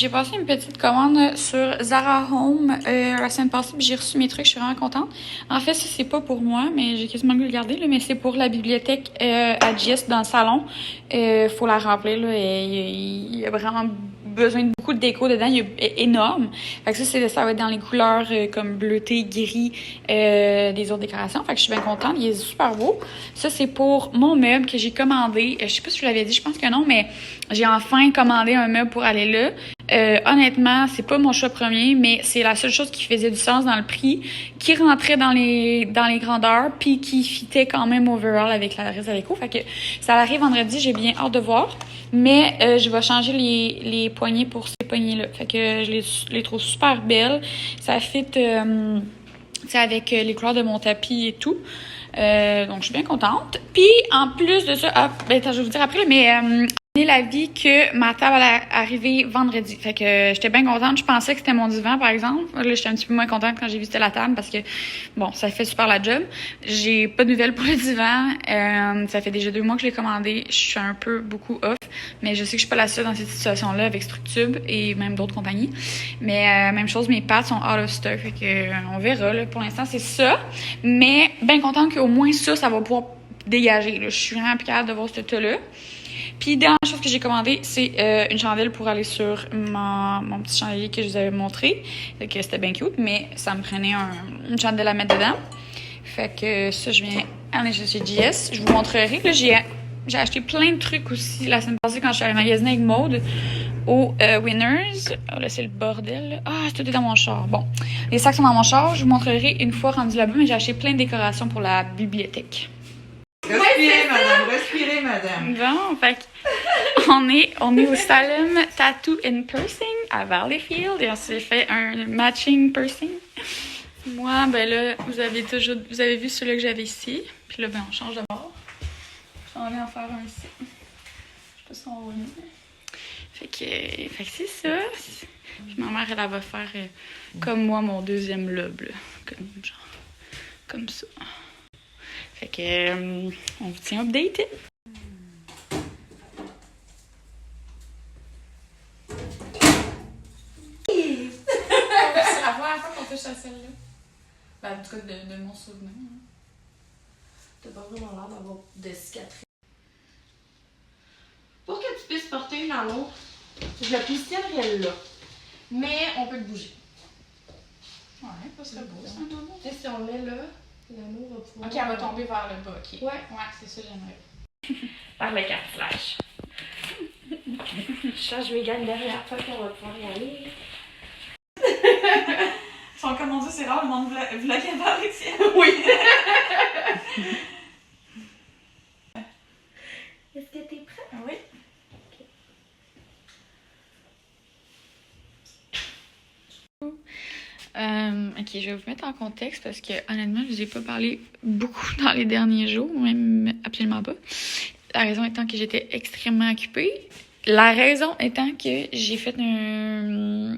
j'ai passé une petite commande sur Zara Home la semaine passée, puis j'ai reçu mes trucs, je suis vraiment contente. En fait, ça, c'est pas pour moi, mais j'ai quasiment le garder, là, mais c'est pour la bibliothèque à JS dans le salon. Faut la remplir, là, et il y a vraiment besoin de beaucoup de déco dedans, il est énorme. Fait que ça va être dans les couleurs comme bleuté, gris des autres décorations. Fait que je suis bien contente, il est super beau. Ça, c'est pour mon meuble que j'ai commandé. Je sais pas si je l'avais dit, je pense que non, mais j'ai enfin commandé un meuble pour aller là. Honnêtement, c'est pas mon choix premier, mais c'est la seule chose qui faisait du sens dans le prix, qui rentrait dans les grandeurs, puis qui fitait quand même overall avec la reste de déco. Fait que ça arrive vendredi, j'ai bien hâte de voir. Mais je vais changer les poignées pour ces poignées-là. Fait que je les trouve super belles. Ça fit avec les couleurs de mon tapis et tout. Donc je suis bien contente. Puis en plus de ça, je vais vous dire après, mais donné l'avis que ma table allait arriver vendredi. Fait que j'étais bien contente. Je pensais que c'était mon divan, par exemple. Là, j'étais un petit peu moins contente quand j'ai vu que c'était la table parce que, bon, ça fait super la job. J'ai pas de nouvelles pour le divan. Ça fait déjà 2 mois que je l'ai commandé. Je suis un peu beaucoup off. Mais je sais que je suis pas la seule dans cette situation-là avec Structube et même d'autres compagnies. Mais même chose, mes pattes sont out of stock. Fait que on verra. Là. Pour l'instant, c'est ça. Mais bien contente qu'au moins ça va pouvoir dégager. Là. Je suis vraiment plus capable de voir ce tas-là. Puis, dernière chose que j'ai commandé, c'est une chandelle pour aller sur mon petit chandelier que je vous avais montré. Fait que c'était bien cute, mais ça me prenait une chandelle à mettre dedans. Fait que ça, je viens aller chez JS. Je vous montrerai. Là, j'ai acheté plein de trucs aussi la semaine passée quand je suis allée magasiner avec Maude au Winners. Oh, là, c'est le bordel. Ah, tout est dans mon char. Bon, les sacs sont dans mon char. Je vous montrerai une fois rendu là-bas, mais j'ai acheté plein de décorations pour la bibliothèque. Respirez, madame. Bon, fait on est au Salem Tattoo and Piercing à Valleyfield et on s'est fait un matching piercing. Moi, ben là, vous avez vu celui que j'avais ici. Puis là, ben on change de bord. J'en vais en faire un ici. Je sais pas si on va mieux. Fait que c'est ça. Puis ma mère, elle va faire comme moi mon deuxième lobe, là. Comme ça. Fait que on vous tient updated. C'est la première fois qu'on touche à celle-là. Ben, en tout cas, de mon souvenir. T'as pas vraiment l'air d'avoir de cicatrices. Pour que tu puisses porter une à l'autre, je la positionnerai là. Mais on peut le bouger. Ouais, ça serait beau, ça, non? Tu sais, si on le met là, l'anneau va pouvoir... Ok, elle va tomber vers le bas, ok. Ouais. Ouais, c'est ça, j'aimerais. Par le carte flash. Je change mes gants derrière toi qu'on va pouvoir y aller. Ils sont comme, mon Dieu, c'est rare, le monde vloguait par les tiens. Oui. Est-ce que t'es prête? Oui. Ok, je vais vous mettre en contexte parce que honnêtement, je vous ai pas parlé beaucoup dans les derniers jours, même absolument pas. La raison étant que j'étais extrêmement occupée. La raison étant que j'ai fait un...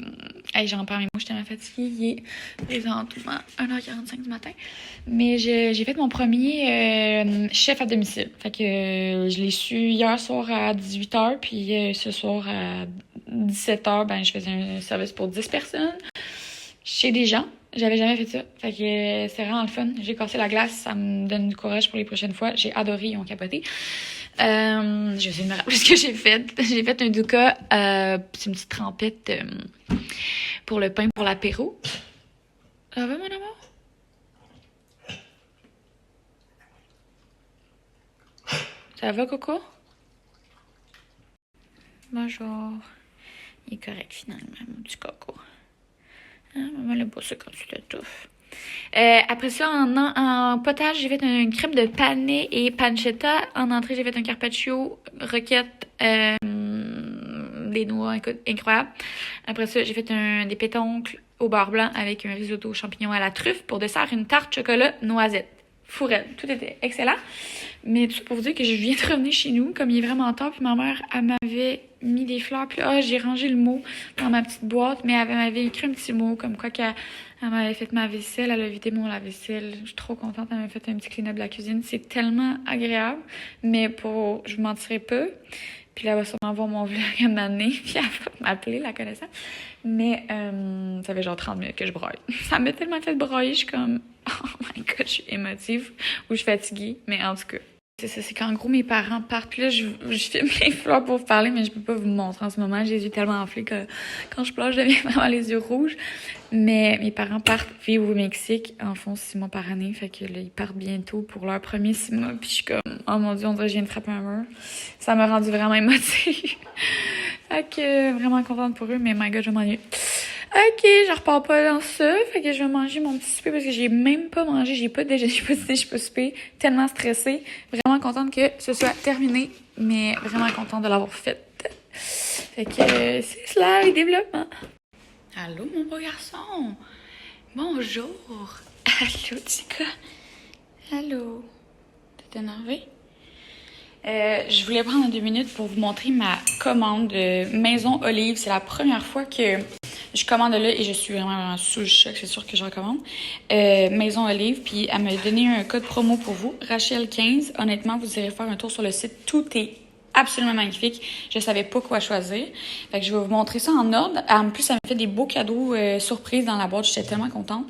Hey, j'en parle mes mots, je suis tellement fatiguée. Il est présentement 1h45 du matin. Mais j'ai fait mon premier chef à domicile. Fait que je l'ai su hier soir à 18h, puis ce soir à 17h, ben je faisais un service pour 10 personnes. Chez des gens. J'avais jamais fait ça. Fait que c'est vraiment le fun. J'ai cassé la glace. Ça me donne du courage pour les prochaines fois. J'ai adoré. Ils ont capoté. Je vais essayer de me rappeler ce que j'ai fait. J'ai fait un douka. C'est une petite trempette pour le pain pour l'apéro. Ça va, mon amour? Ça va, Coco? Bonjour. Il est correct, finalement, mon petit Coco. Hein, maman l'aime pas ça quand tu t'étouffes. Après ça, en potage, j'ai fait une crème de panne et pancetta. En entrée, j'ai fait un carpaccio, roquette, des noix, écoute, incroyable. Après ça, j'ai fait des pétoncles au beurre blanc avec un risotto aux champignons à la truffe. Pour dessert, une tarte chocolat noisette. Fourette. Tout était excellent. Mais tout ça pour vous dire que je viens de revenir chez nous, comme il est vraiment tard, puis ma mère, elle m'avait mis des fleurs, puis là, j'ai rangé le mot dans ma petite boîte, mais elle m'avait écrit un petit mot, comme quoi qu'elle m'avait fait ma vaisselle, elle a vidé mon lave-vaisselle. Je suis trop contente, elle m'a fait un petit clean-up de la cuisine. C'est tellement agréable, mais je vous mentirai pas, Puis là, elle va sûrement voir mon vlog à m'amener, puis elle va m'appeler, la connaissant. Mais ça fait genre 30 minutes que je broye. Ça m'a tellement fait broyer, je suis comme... Oh my God, je suis émotive ou je suis fatiguée. Mais en tout cas, c'est ça, c'est qu'en gros, mes parents partent. Puis là, je filme les fleurs pour vous parler, mais je peux pas vous montrer en ce moment. J'ai les yeux tellement enflés que quand je pleure, je deviens vraiment les yeux rouges. Mais mes parents partent vivre au Mexique, en font 6 mois par année. Fait que là, ils partent bientôt pour leur premier 6 mois. Puis je suis comme, oh mon Dieu, on dirait que je viens de frapper un mur. Ça m'a rendu vraiment émotive. Fait que vraiment contente pour eux, mais my God, je m'ennuie. Ok, je repars pas dans ça. Fait que je vais manger mon petit souper parce que j'ai même pas mangé. J'ai pas déjeuné, j'ai pas dîné, j'ai pas soupé. Tellement stressée. Vraiment contente que ce soit terminé, mais vraiment contente de l'avoir fait. Fait que c'est cela, les développements. Allô, mon beau garçon. Bonjour. Allô, Tika. Allô. T'es énervé? Je voulais prendre 2 minutes pour vous montrer ma commande de Maison Olive. C'est la première fois que je commande là et je suis vraiment sous le choc. C'est sûr que je recommande. Maison Olive, puis elle m'a donné un code promo pour vous. Rachel15. Honnêtement, vous irez faire un tour sur le site. Tout est absolument magnifique. Je savais pas quoi choisir. Fait que je vais vous montrer ça en ordre. En plus, ça m'a fait des beaux cadeaux surprises dans la boîte. J'étais tellement contente.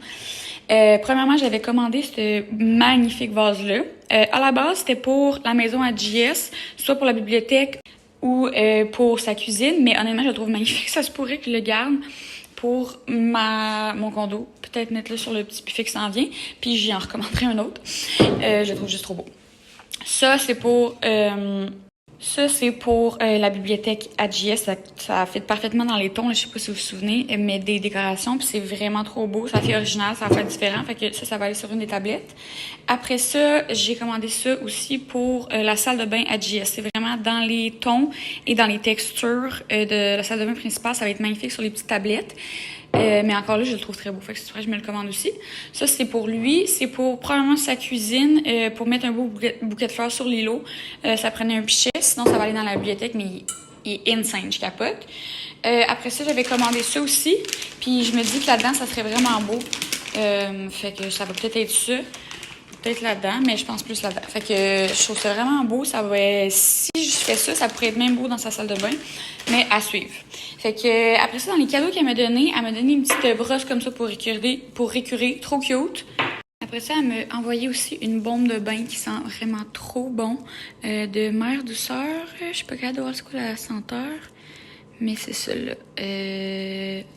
Premièrement, j'avais commandé ce magnifique vase-là. À la base, c'était pour la maison à JS, soit pour la bibliothèque ou pour sa cuisine. Mais honnêtement, je le trouve magnifique. Ça se pourrait que je le garde pour mon condo. Peut-être mettre là sur le petit buffet qui s'en vient. Puis j'y en recommanderai un autre. Je le trouve juste trop beau. Ça, c'est pour... la bibliothèque AGS. Ça fit parfaitement dans les tons, là, je sais pas si vous vous souvenez, mais des décorations, puis c'est vraiment trop beau. Ça fait original, ça fait différent, fait que ça va aller sur une des tablettes. Après ça, j'ai commandé ça aussi pour la salle de bain AGS. C'est vraiment dans les tons et dans les textures de la salle de bain principale. Ça va être magnifique sur les petites tablettes. Mais encore là, je le trouve très beau. Fait que c'est vrai que je me le commande aussi. Ça, c'est pour lui. C'est pour probablement sa cuisine, pour mettre un beau bouquet de fleurs sur l'îlot. Ça prenait un pichet, sinon ça va aller dans la bibliothèque, mais il est insane, je capote. Après ça, j'avais commandé ça aussi. Puis je me dis que là-dedans, ça serait vraiment beau. Fait que ça va peut-être être ça. Peut-être là-dedans, mais je pense plus là-dedans. Fait que je trouve ça vraiment beau. Ça va, si je fais ça, ça pourrait être même beau dans sa salle de bain. Mais à suivre. Fait que après ça, dans les cadeaux qu'elle m'a donné une petite brosse comme ça pour récurer. Trop cute. Après ça, elle m'a envoyé aussi une bombe de bain qui sent vraiment trop bon. De Mère Douceur. Je sais pas capable de voir c'est quoi la senteur. Mais c'est ça, là.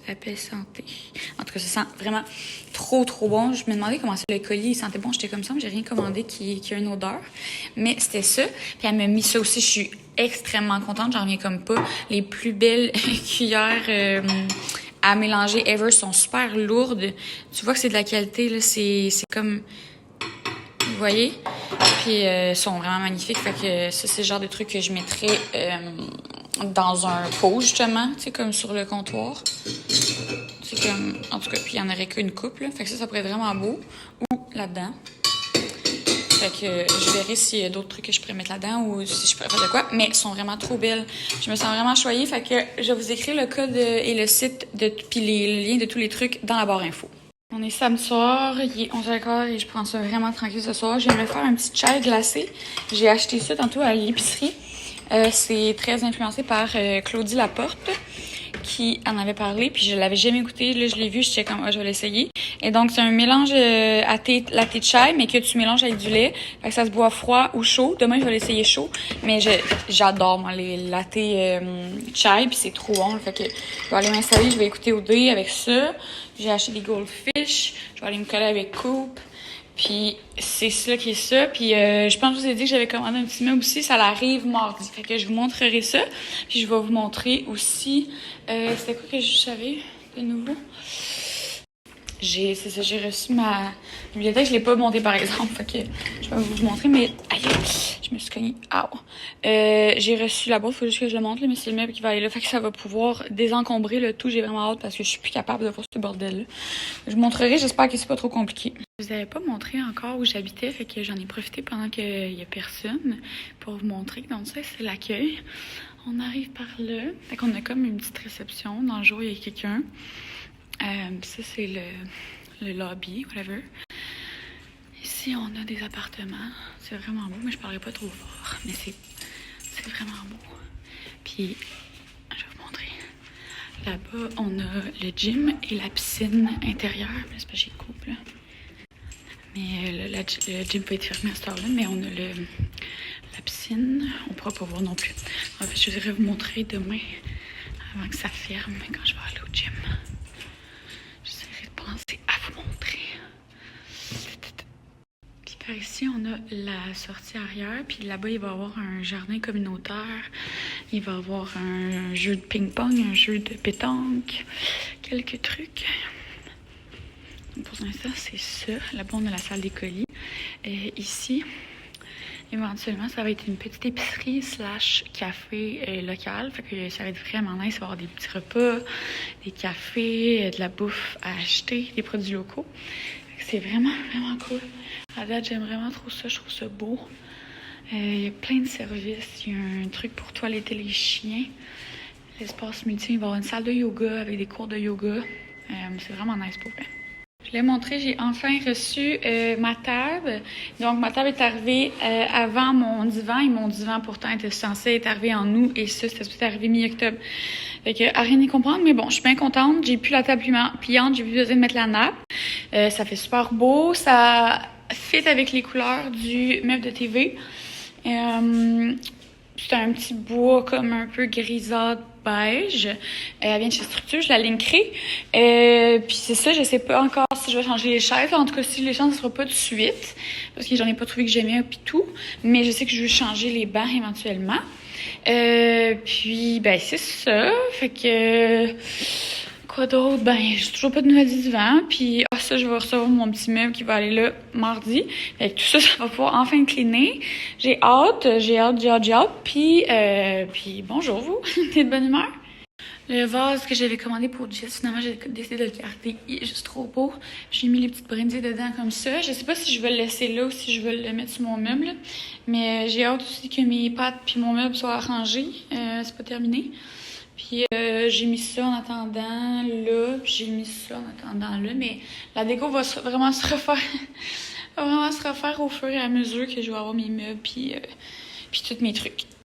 Appel santé. En tout cas, ça sent vraiment trop, trop bon. Je me demandais comment le colis il sentait bon. J'étais comme ça, mais j'ai rien commandé qui a une odeur. Mais c'était ça. Puis elle m'a mis ça aussi. Je suis extrêmement contente. J'en reviens comme pas. Les plus belles cuillères à mélanger ever sont super lourdes. Tu vois que c'est de la qualité, là. C'est comme... Vous voyez? Puis sont vraiment magnifiques. Fait que ça, c'est le genre de truc que je mettrais... dans un pot, justement, tu sais, comme sur le comptoir. C'est comme... En tout cas, puis il n'y en aurait qu'une coupe, là. Fait que ça pourrait être vraiment beau. Ou là-dedans. Fait que je verrai s'il y a d'autres trucs que je pourrais mettre là-dedans ou si je pourrais faire de quoi. Mais elles sont vraiment trop belles. Je me sens vraiment choyée. Fait que je vais vous écrire le code et le site puis le lien de tous les trucs dans la barre info. On est samedi soir, il est 11h15 et je prends ça vraiment tranquille ce soir. Je viens de faire un petit chai glacé. J'ai acheté ça tantôt à l'épicerie. C'est très influencé par Claudie Laporte qui en avait parlé, puis je l'avais jamais goûté. Là, je l'ai vu, j'étais comme, je vais l'essayer. Et donc, c'est un mélange latte chai, mais que tu mélanges avec du lait. Fait que ça se boit froid ou chaud. Demain, je vais l'essayer chaud. Mais j'adore, moi, les latte chai, puis c'est trop bon. Fait que je vais aller m'installer, je vais écouter au dé avec ça. J'ai acheté des goldfish. Je vais aller me coller avec Coupe. Puis c'est ça qui est ça. Puis je pense que je vous ai dit que j'avais commandé un petit meuble aussi. Ça arrive mardi. Fait que je vous montrerai ça. Puis je vais vous montrer aussi... c'était quoi que je savais de nouveau? J'ai reçu ma bibliothèque. Je l'ai pas montée, par exemple. Fait que je vais vous montrer. Mais aïe, je me suis cognée. J'ai reçu la boîte. Faut juste que je le montre. Là, mais c'est le meuble qui va aller là. Fait que ça va pouvoir désencombrer le tout. J'ai vraiment hâte parce que je suis plus capable de voir ce bordel-là. Je vous montrerai. J'espère que c'est pas trop compliqué. Je vous avais pas montré encore où j'habitais. Fait que j'en ai profité pendant qu'il y a personne pour vous montrer. Donc ça, c'est l'accueil. On arrive par là. Fait qu'on a comme une petite réception. Dans le jour, il y a quelqu'un. Ça, c'est le lobby, whatever. Ici, on a des appartements. C'est vraiment beau, mais je parlerai pas trop fort. Mais c'est vraiment beau. Puis, je vais vous montrer. Là-bas, on a le gym et la piscine intérieure. C'est pas chez couple, là. Mais le gym peut être fermé à cette heure-là, mais on a la piscine. On ne pourra pas voir non plus. En fait, je voudrais vous montrer demain, avant que ça ferme, quand je vais aller au gym. J'essaierai de penser à vous montrer. Puis par ici, on a la sortie arrière. Puis là-bas, il va y avoir un jardin communautaire. Il va y avoir un jeu de ping-pong, un jeu de pétanque, quelques trucs. Pour l'instant, c'est ça. Là-bas, on a la salle des colis. Ici, éventuellement, ça va être une petite épicerie / café local. Fait que ça va être vraiment nice. Il va y avoir des petits repas, des cafés, de la bouffe à acheter, des produits locaux. C'est vraiment, vraiment cool. À date, j'aime vraiment trop ça. Je trouve ça beau. Il y a plein de services. Il y a un truc pour toiletter les chiens. L'espace multi, il va y avoir une salle de yoga avec des cours de yoga. C'est vraiment nice pour vrai. Je l'ai montré, j'ai enfin reçu ma table. Donc, ma table est arrivée avant mon divan. Et mon divan, pourtant, était censé être arrivé en août. Et ça, c'était supposé arriver mi-octobre. Fait que, à rien y comprendre. Mais bon, je suis bien contente. J'ai plus la table pliante. J'ai plus besoin de mettre la nappe. Ça fait super beau. Ça fit avec les couleurs du meuble de TV. C'est un petit bois comme un peu grisâtre beige. Elle vient de chez Structure, je la linkerai. Puis c'est ça, je sais pas encore si je vais changer les chaises. En tout cas, si je les change, ce sera pas tout de suite. Parce que j'en ai pas trouvé que j'aimais puis tout. Mais je sais que je veux changer les bancs éventuellement. Puis, ben, c'est ça. Fait que... Quoi d'autre? Ben, j'ai toujours pas de nouvelles du divan. Puis, ça, je vais recevoir mon petit meuble qui va aller là mardi. Fait que tout ça, ça va pouvoir enfin cleaner. J'ai hâte. Puis bonjour vous. T'es de bonne humeur? Le vase que j'avais commandé pour Jess, finalement, j'ai décidé de le garder. Il est juste trop beau. J'ai mis les petites brindilles dedans comme ça. Je sais pas si je vais le laisser là ou si je vais le mettre sur mon meuble. Mais j'ai hâte aussi que mes pattes puis mon meuble soient arrangés. C'est pas terminé. Puis j'ai mis ça en attendant là, puis j'ai mis ça en attendant là, mais la déco va vraiment se refaire, va vraiment se refaire au fur et à mesure que je vais avoir mes meubles puis tous mes trucs.